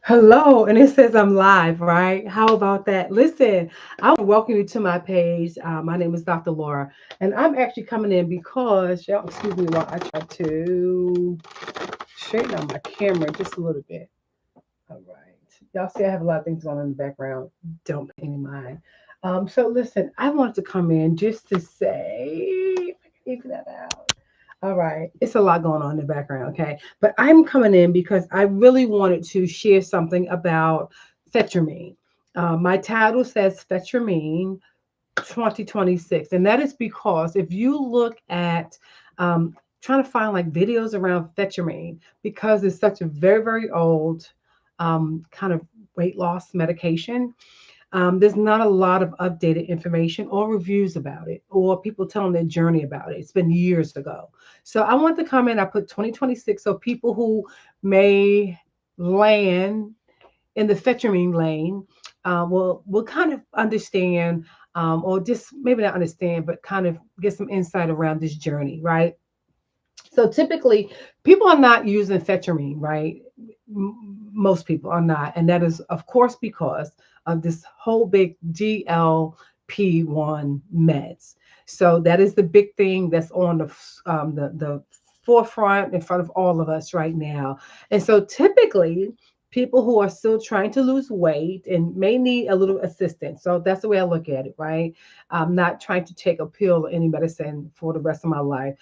Hello, and it says I'm live, right? How about that? Listen, I want to welcome you to my page. My name is Dr. Laura, and I'm actually coming in because, y'all, excuse me while I try to straighten out my camera just a little bit. All right. Y'all see I have a lot of things going on in the background. Don't pay any mind. So listen, I wanted to come in just to say, if I can even that out. All right. It's a lot going on in the background, okay? But I'm coming in because I really wanted to share something about Phentermine. My title says Phentermine 2026. And that is because if you look at trying to find like videos around Phentermine, because it's such a very, very old kind of weight loss medication, there's not a lot of updated information or reviews about it or people telling their journey about it. It's been years ago. So I want to comment. I put 2026 so people who may land in the Phentermine lane will kind of understand or just maybe not understand, but kind of get some insight around this journey, right? So typically, people are not using Phentermine, right? Most people are not, and that is, of course, because of this whole big GLP-1 meds. So that is the big thing that's on the forefront in front of all of us right now. And so typically, people who are still trying to lose weight and may need a little assistance. So that's the way I look at it, right? I'm not trying to take a pill or any medicine for the rest of my life.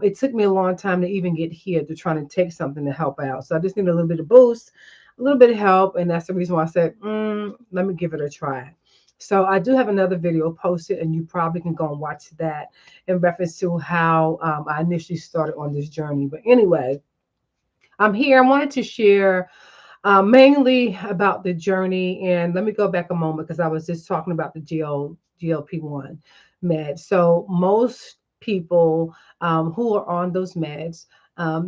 It took me a long time to even get here to trying to take something to help out. So I just need a little bit of boost, a little bit of help. And that's the reason why I said, let me give it a try. So I do have another video posted, and you probably can go and watch that in reference to how I initially started on this journey. But anyway, I'm here. I wanted to share mainly about the journey. And let me go back a moment because I was just talking about the GLP-1 meds. So most people who are on those meds,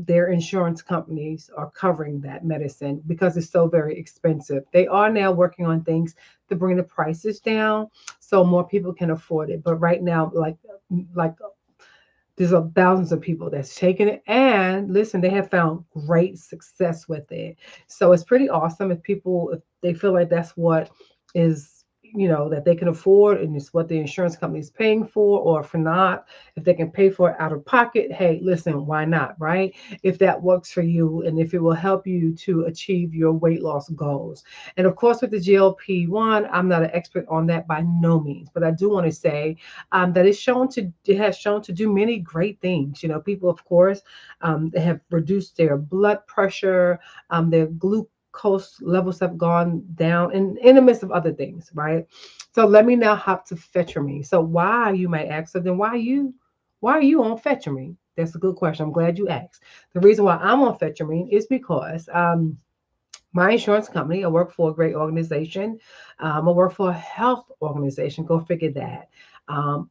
their insurance companies are covering that medicine because it's so very expensive. They are now working on things to bring the prices down so more people can afford it. But right now, like there's thousands of people that's taken it, and listen, they have found great success with it. So it's pretty awesome if people, if they feel like that's what is, that they can afford and it's what the insurance company is paying for, or if not, if they can pay for it out of pocket, hey, listen, why not, right? If that works for you and if it will help you to achieve your weight loss goals. And of course, with the GLP-1, I'm not an expert on that by no means, but I do want to say that it has shown to do many great things. People, of course, they have reduced their blood pressure, their glucose levels have gone down, and in the midst of other things, right? So let me now hop to Phentermine. So why, you might ask, so then why are you on Phentermine? That's a good question. I'm glad you asked. The reason why I'm on Phentermine is because my insurance company, I work for a great organization. I work for a health organization. Go figure that.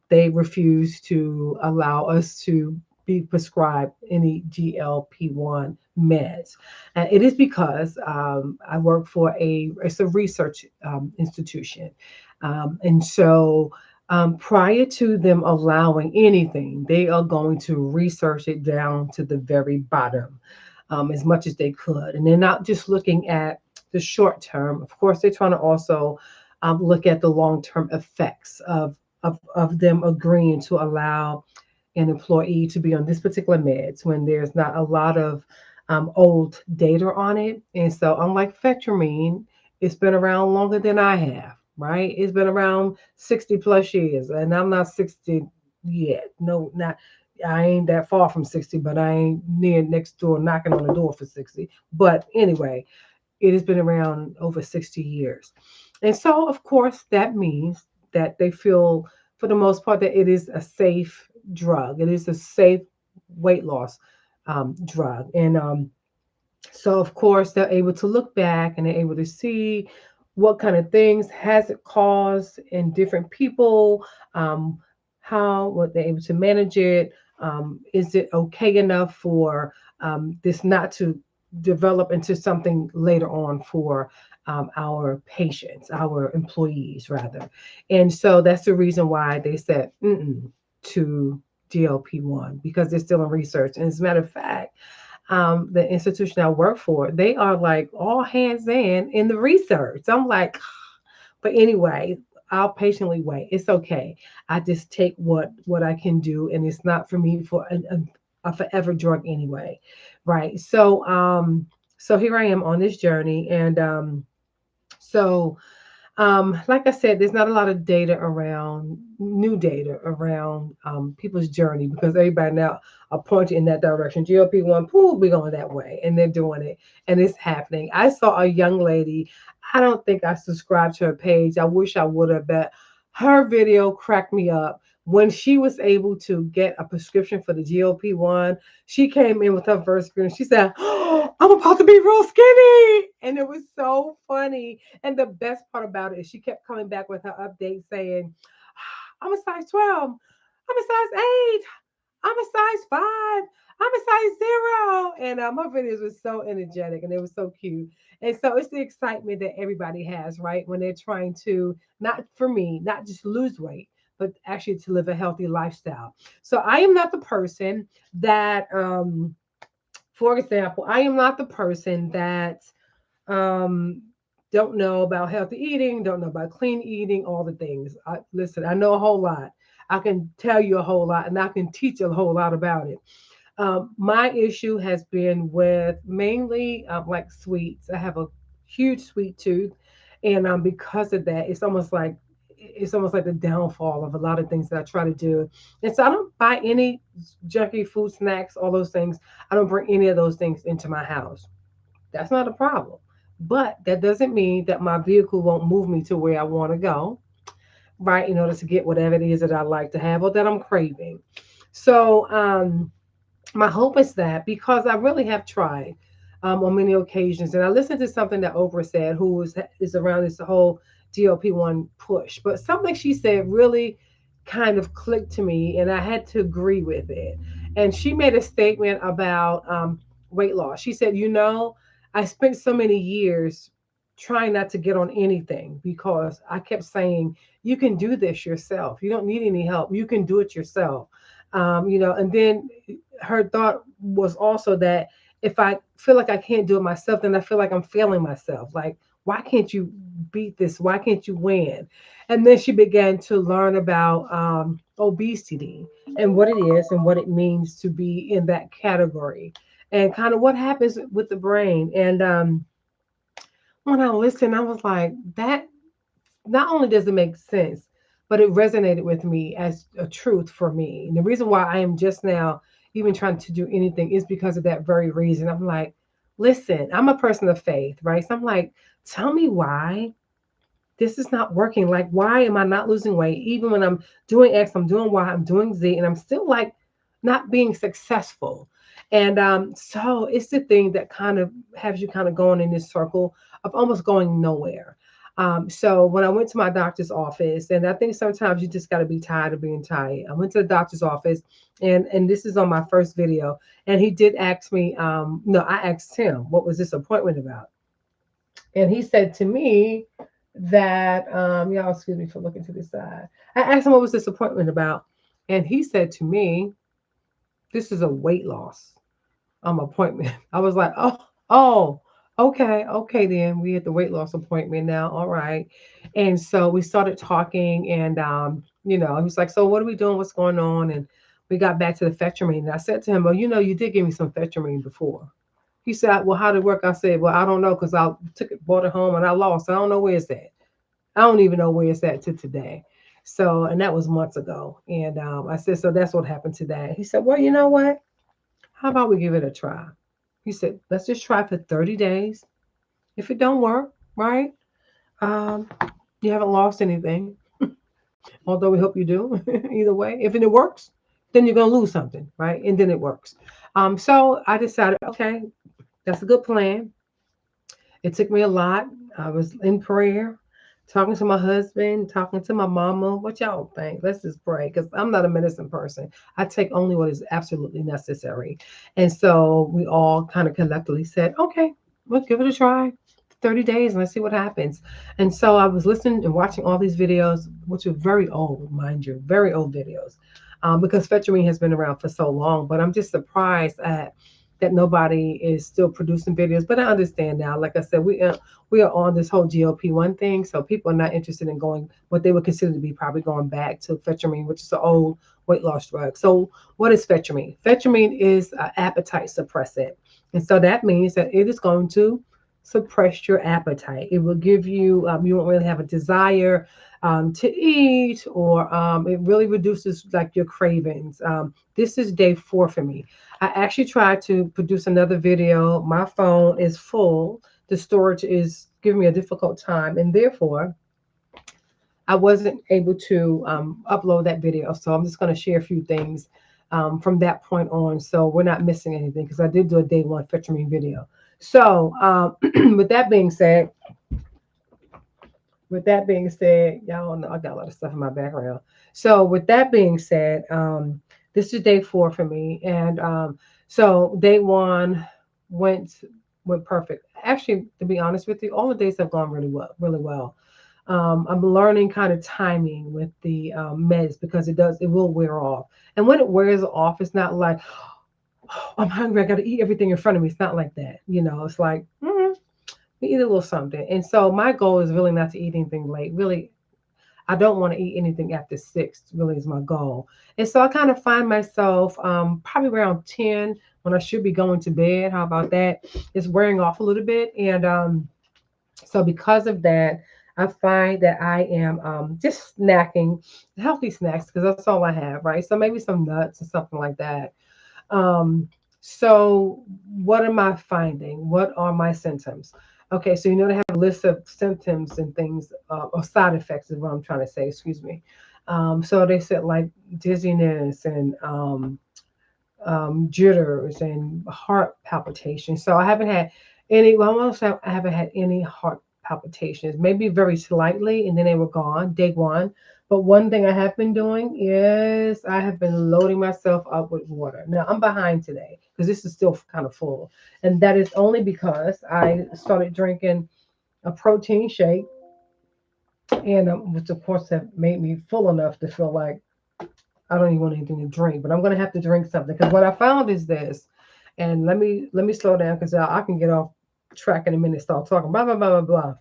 They refuse to allow us to be prescribed any GLP-1 meds. And it is because I work for it's a research institution. And so prior to them allowing anything, they are going to research it down to the very bottom as much as they could. And they're not just looking at the short term. Of course, they're trying to also look at the long term effects of them agreeing to allow an employee to be on this particular meds when there's not a lot of old data on it. And so, unlike Phentermine, it's been around longer than I have, right? It's been around 60 plus years, and I'm not 60 yet. No, not. I ain't that far from 60, but I ain't near next door knocking on the door for 60. But anyway, it has been around over 60 years. And so, of course, that means that they feel, for the most part, that it is a safe drug. It is a safe weight loss drug. And so, of course, they're able to look back and they're able to see what kind of things has it caused in different people, um, how were they able to manage it, is it okay enough for this not to develop into something later on for our patients, our employees, rather. And so that's the reason why they said to GLP-1 because they're still in research. And as a matter of fact, the institution I work for, they are like all hands in the research. I'm like, but anyway, I'll patiently wait. It's okay. I just take what I can do, and it's not for me for a forever drug anyway, right? So here I am on this journey, and so like I said, there's not a lot of data around, new data around people's journey, because everybody now are pointing in that direction. GLP-1, pool, we're going that way, and they're doing it, and it's happening. I saw a young lady. I don't think I subscribed to her page. I wish I would have, but her video cracked me up. When she was able to get a prescription for the GLP-1, she came in with her first script. She said, "Oh, I'm about to be real skinny," and it was so funny. And the best part about it is she kept coming back with her update saying, "I'm a size 12. I'm a size 8. I'm a size 5. I'm a size 0." And my videos were so energetic and they were so cute. And so it's the excitement that everybody has, right? When they're trying to, not for me, not just lose weight, but actually to live a healthy lifestyle. So I am not the person that, for example, I am not the person that um, don't know about healthy eating, don't know about clean eating, all the things. Listen, I know a whole lot. I can tell you a whole lot, and I can teach a whole lot about it. My issue has been with mainly like sweets. I have a huge sweet tooth, and because of that, it's almost like the downfall of a lot of things that I try to do. And so I don't buy any junky food snacks, all those things. I don't bring any of those things into my house. That's not a problem. But that doesn't mean that my vehicle won't move me to where I want to go, right? In order to get whatever it is that I like to have or that I'm craving. So, my hope is that, because I really have tried on many occasions, and I listened to something that Oprah said, who is around this whole GLP-1 push, but something she said really kind of clicked to me, and I had to agree with it. And she made a statement about weight loss. She said, I spent so many years trying not to get on anything because I kept saying, you can do this yourself. You don't need any help. You can do it yourself. And then her thought was also that if I feel like I can't do it myself, then I feel like I'm failing myself. Like, why can't you beat this? Why can't you win? And then she began to learn about obesity and what it is and what it means to be in that category and kind of what happens with the brain. And when I listened, I was like, that not only does it make sense, but it resonated with me as a truth for me. And the reason why I am just now even trying to do anything is because of that very reason. I'm like, listen, I'm a person of faith, right? So I'm like, tell me why this is not working. Like, why am I not losing weight? Even when I'm doing X, I'm doing Y, I'm doing Z, and I'm still like not being successful. And so it's the thing that kind of has you kind of going in this circle of almost going nowhere. So when I went to my doctor's office, and I think sometimes you just got to be tired of being tired. I went to the doctor's office, and this is on my first video, and he did ask me. No, I asked him what was this appointment about, and he said to me that y'all excuse me for looking to the side. I asked him what was this appointment about, and he said to me, "This is a weight loss appointment." I was like, oh, okay, then we had the weight loss appointment now. All right. And so we started talking, and he was like, "So what are we doing? What's going on?" And we got back to the Phentermine, and I said to him, "Well, you did give me some Phentermine before." He said, "Well, how did it work?" I said, "Well, I don't know, because I took it, bought it home, and I lost. I don't know where it's at. I don't even know where it's at to today." So, and that was months ago. And I said, "So that's what happened to that." He said, "Well, you know what? How about we give it a try?" He said, "Let's just try for 30 days. If it don't work, right? Um, you haven't lost anything, although we hope you do. Either way, if it works, then you're gonna lose something, right? And then it works." So I decided, okay, that's a good plan. It took me a lot. I was in prayer, talking to my husband, talking to my mama. What y'all think? Let's just pray, because I'm not a medicine person. I take only what is absolutely necessary. And so we all kind of collectively said, okay, let's give it a try. 30 days and let's see what happens. And so I was listening and watching all these videos, which are very old, mind you, very old videos, because Fetchery has been around for so long. But I'm just surprised at that nobody is still producing videos. But I understand now. Like I said, we are on this whole GLP-1 thing, so people are not interested in going what they would consider to be probably going back to Phentermine, which is an old weight loss drug. So what is Phentermine? Phentermine is an appetite suppressant, and so that means that it is going to suppress your appetite. It will give you you won't really have a desire to eat, or it really reduces like your cravings. This is day 4 for me. I actually tried to produce another video. My phone is full. The storage is giving me a difficult time, and therefore I wasn't able to upload that video. So I'm just going to share a few things from that point on, so we're not missing anything, because I did do a day 1 featuring video. So with that being said, y'all know I got a lot of stuff in my background. So with that being said, this is day 4 for me, and so day 1 went went perfect. Actually, to be honest with you, all the days have gone really well, really well. I'm learning kind of timing with the meds, because it will wear off, and when it wears off, it's not like, oh, I'm hungry, I got to eat everything in front of me. It's not like that, It's like, we eat a little something. And so my goal is really not to eat anything late. Really, I don't want to eat anything after 6, really is my goal. And so I kind of find myself probably around 10 when I should be going to bed. How about that? It's wearing off a little bit. And so because of that, I find that I am just snacking, healthy snacks, because that's all I have, right? So maybe some nuts or something like that. Um, so what am I finding? What are my symptoms? Okay, so they have a list of symptoms and things, or side effects is what I'm trying to say, excuse me. So they said like dizziness and jitters and heart palpitations. So I haven't had any, well, I haven't had any heart palpitations, maybe very slightly, and then they were gone, day 1. But one thing I have been doing is I have been loading myself up with water. Now I'm behind today because this is still kind of full. And that is only because I started drinking a protein shake, and which of course have made me full enough to feel like I don't even want anything to drink, but I'm gonna have to drink something, because what I found is this, and let me slow down, because I can get off track in a minute, start talking blah blah blah blah blah.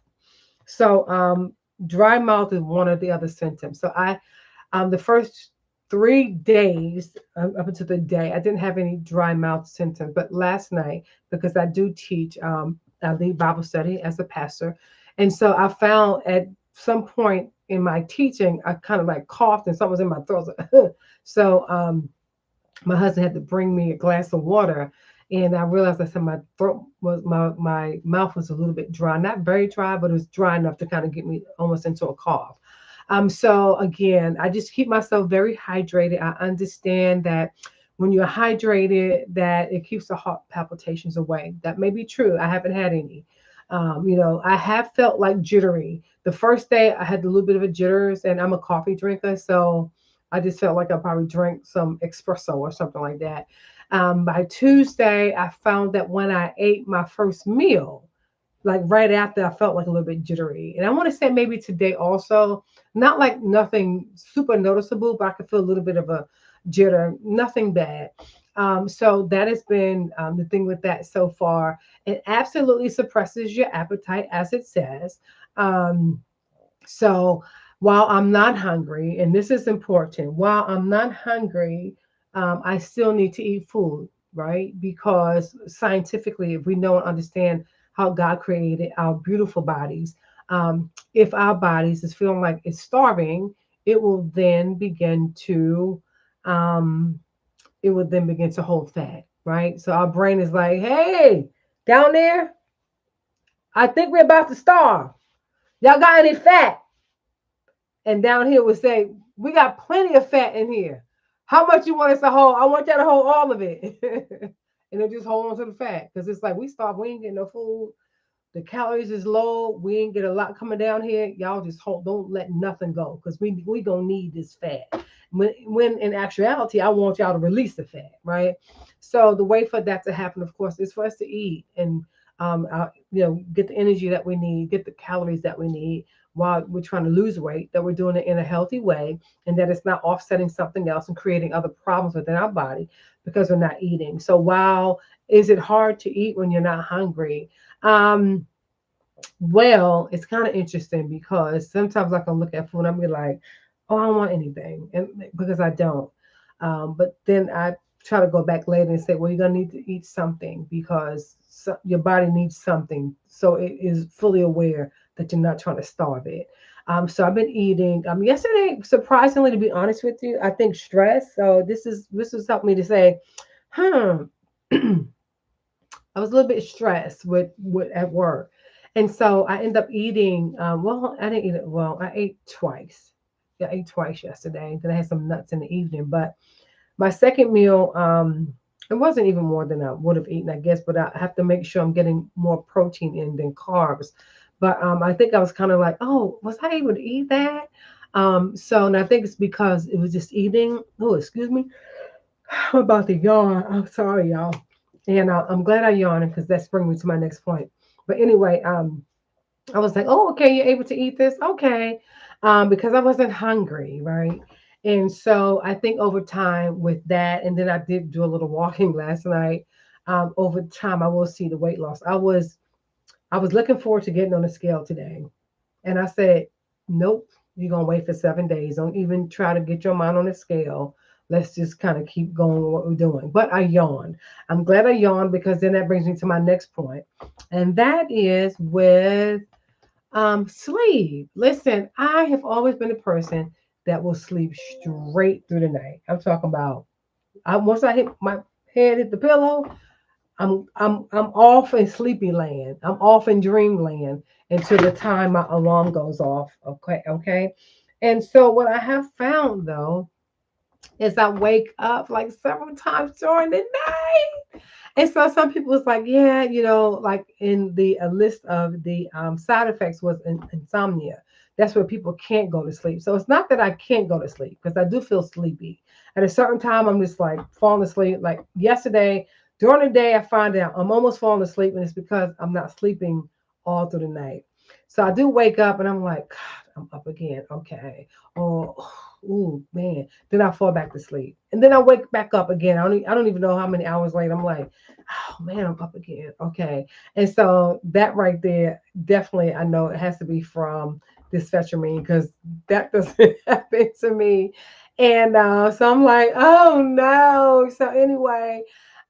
So dry mouth is one of the other symptoms. So I the first 3 days up until the day, I didn't have any dry mouth symptoms, but last night, because I do teach, I lead Bible study as a pastor, and so I found at some point in my teaching, I kind of like coughed and something was in my throat. So my husband had to bring me a glass of water, and I realized, I said, my mouth was a little bit dry, not very dry, but it was dry enough to kind of get me almost into a cough. So again, I just keep myself very hydrated. I understand that when you're hydrated, that it keeps the heart palpitations away. That may be true. I haven't had any. I have felt like jittery. The first day I had a little bit of a jitters, and I'm a coffee drinker, so I just felt like I probably drank some espresso or something like that. By Tuesday, I found that when I ate my first meal, like right after, I felt like a little bit jittery. And I want to say maybe today also, not like nothing super noticeable, but I could feel a little bit of a jitter, nothing bad. So that has been the thing with that so far. It absolutely suppresses your appetite, as it says. Um, so while I'm not hungry, and this is important, while I'm not hungry, I still need to eat food, right? Because scientifically, if we know and understand how God created our beautiful bodies, if our bodies is feeling like it's starving, it will then begin to um, hold fat, right? So our brain is like, hey, down there, I think we're about to starve. Y'all got any fat? And down here would say, we got plenty of fat in here. How much you want us to hold? I want y'all to hold all of it. And then just hold on to the fat. Because it's like, we starve, we ain't getting no food. The calories is low. We ain't get a lot coming down here. Y'all just hold, don't let nothing go, because we gonna need this fat. When in actuality, I want y'all to release the fat, right? So the way for that to happen, of course, is for us to eat and get the energy that we need, get the calories that we need while we're trying to lose weight. That we're doing it in a healthy way, and that it's not offsetting something else and creating other problems within our body because we're not eating. So while Is it hard to eat when you're not hungry? Um, well, it's kind of interesting because sometimes I can look at food and I'll be like, oh, I don't want anything, and because I don't. But then I try to go back later and say, well, you're gonna need to eat something because your body needs something, so it is fully aware that you're not trying to starve it. So I've been eating. Yesterday, surprisingly, to be honest with you, I think stress. So this has helped me to say, huh. I was a little bit stressed with at work, and so I end up eating. Well, I didn't eat it. Well, I ate twice. Yeah, I ate twice yesterday. Then I had some nuts in the evening. But my second meal, it wasn't even more than I would have eaten, I guess. But I have to make sure I'm getting more protein in than carbs. But I think I was kind of like, oh, was I able to eat that? So, and I think it's because it was just eating. Oh, excuse me. I'm about to yawn. I'm sorry, y'all. And I'm glad I yawned because that's bringing me to my next point. But anyway, I was like, oh, okay, you're able to eat this? Okay. Because I wasn't hungry, right? And so I think over time with that, and then I did do a little walking last night. Over time, I will see the weight loss. I was looking forward to getting on the scale today. And I said, nope, you're going to wait for 7 days. Don't even try to get your mind on the scale. Let's just kind of keep going with what we're doing. But I yawned. I'm glad I yawned because then that brings me to my next point. And that is with sleep. Listen, I have always been a person that will sleep straight through the night. I'm talking about once I hit my head hit the pillow, I'm off in sleepy land. I'm off in dreamland until the time my alarm goes off. Okay, okay. And so what I have found though is I wake up like several times during the night. And so some people was like, yeah, like in the list of the side effects was insomnia. That's where people can't go to sleep. So it's not that I can't go to sleep because I do feel sleepy. At a certain time, I'm just like falling asleep. Like yesterday, during the day, I find out I'm almost falling asleep, and it's because I'm not sleeping all through the night. So I do wake up and I'm like, God, I'm up again. Okay. Oh, ooh, man. Then I fall back to sleep. And then I wake back up again. I don't even know how many hours later. I'm like, oh man, I'm up again. Okay. And so that right there, definitely I know it has to be from this Phentermine because that doesn't happen to me. And so I'm like, oh no. So anyway,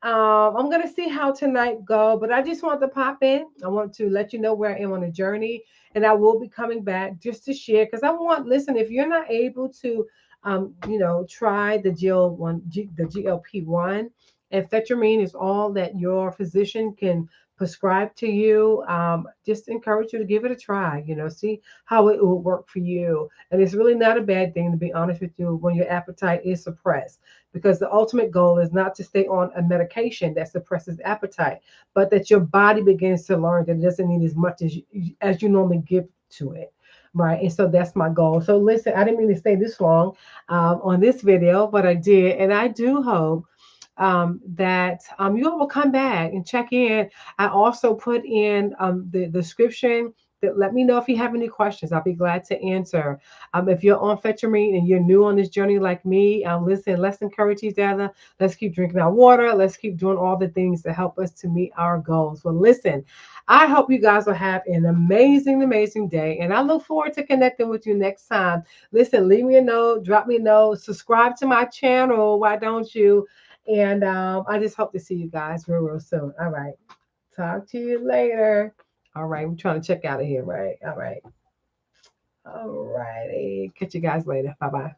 I'm gonna see how tonight go, but I just want to pop in. I want to let you know where I am on the journey, and I will be coming back just to share because I want. Listen, if you're not able to, try the the GLP-1, and Phentermine is all that your physician can prescribe to you. Just encourage you to give it a try. See how it will work for you, and it's really not a bad thing to be honest with you when your appetite is suppressed because the ultimate goal is not to stay on a medication that suppresses appetite, but that your body begins to learn that it doesn't need as much as you normally give to it. Right. And so that's my goal. So listen, I didn't mean to stay this long on this video, but I did. And I do hope that you all will come back and check in. I also put in the description that let me know if you have any questions. I'll be glad to answer. If you're on Phentermine and you're new on this journey like me, listen, let's encourage each other. Let's keep drinking our water. Let's keep doing all the things to help us to meet our goals. Well, listen, I hope you guys will have an amazing, amazing day. And I look forward to connecting with you next time. Listen, leave me a note, drop me a note, subscribe to my channel. Why don't you? And I just hope to see you guys real, real soon. All right. Talk to you later. All right. I'm trying to check out of here, right? All right. All righty. Catch you guys later. Bye bye.